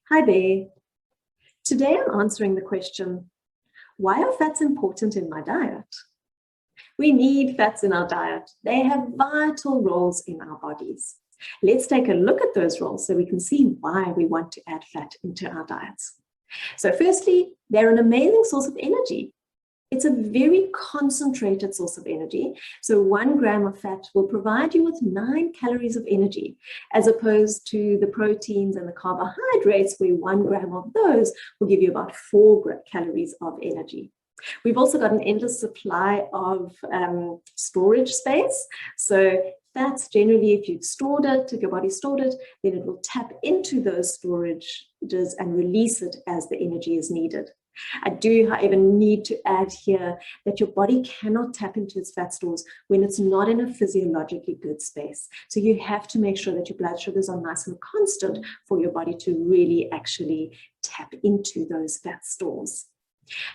Hi there. Today I'm answering the question, why are fats important in my diet? We need fats in our diet. They have vital roles in our bodies. Let's take a look at those roles so we can see why we want to add fat into our diets. So firstly, they're an amazing source of energy. It's a very concentrated source of energy. So 1 gram of fat will provide you with 9 calories of energy, as opposed to the proteins and the carbohydrates, where 1 gram of those will give you about 4 calories of energy. We've also got an endless supply of storage space. So fats, generally, if you've stored it, if your body stored it, then it will tap into those storages and release it as the energy is needed. I do, however, need to add here that your body cannot tap into its fat stores when it's not in a physiologically good space. So you have to make sure that your blood sugars are nice and constant for your body to really actually tap into those fat stores.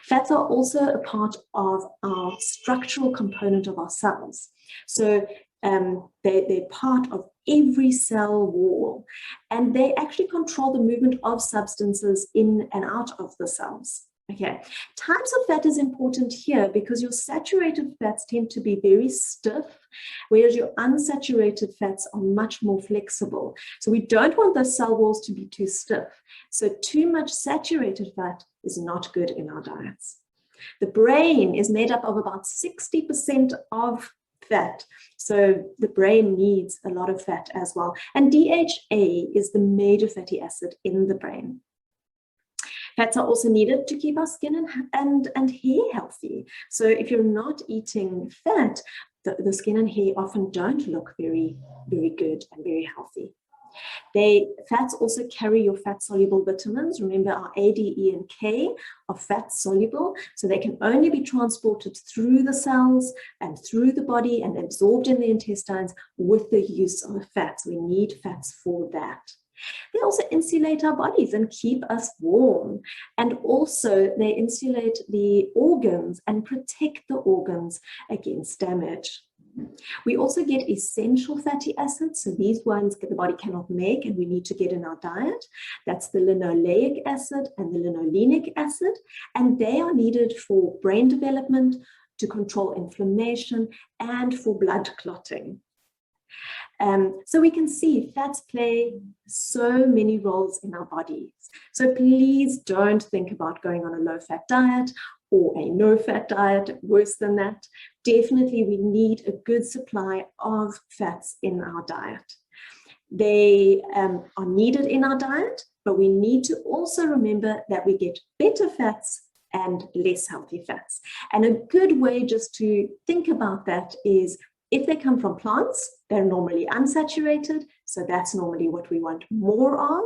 Fats are also a part of our structural component of our cells. So they're part of every cell wall, and they actually control the movement of substances in and out of the cells. Okay, types of fat is important here because your saturated fats tend to be very stiff, whereas your unsaturated fats are much more flexible. So we don't want those cell walls to be too stiff. So too much saturated fat is not good in our diets. The brain is made up of about 60% of fat. So the brain needs a lot of fat as well. And DHA is the major fatty acid in the brain. Fats are also needed to keep our skin and hair healthy. So if you're not eating fat, the skin and hair often don't look very, very good and very healthy. Fats also carry your fat-soluble vitamins. Remember, our A, D, E, and K are fat-soluble, so they can only be transported through the cells and through the body and absorbed in the intestines with the use of fats. We need fats for that. They also insulate our bodies and keep us warm. And also they insulate the organs and protect the organs against damage. We also get essential fatty acids. So these ones the body cannot make and we need to get in our diet. That's the linoleic acid and the linolenic acid. And they are needed for brain development, to control inflammation, and for blood clotting. So we can see fats play so many roles in our bodies. So please don't think about going on a low-fat diet or a no-fat diet. Worse than that, definitely we need a good supply of fats in our diet. They are needed in our diet, but we need to also remember that we get better fats and less healthy fats. And a good way just to think about that is, if they come from plants, they're normally unsaturated, so that's normally what we want more of.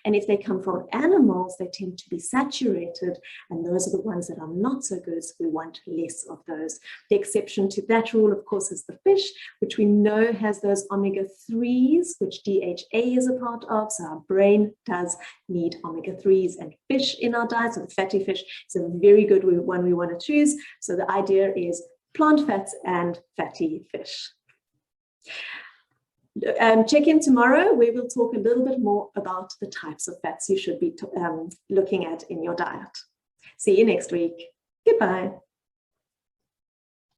And if they come from animals, they tend to be saturated, and those are the ones that are not so good, so we want less of those. The exception to that rule, of course, is the fish, which we know has those omega-3s, which DHA is a part of, so our brain does need omega-3s and fish in our diet, so the fatty fish is a very good one we want to choose. So the idea is plant fats and fatty fish. Check in tomorrow where we'll talk a little bit more about the types of fats you should be looking at in your diet. See you next week. Goodbye.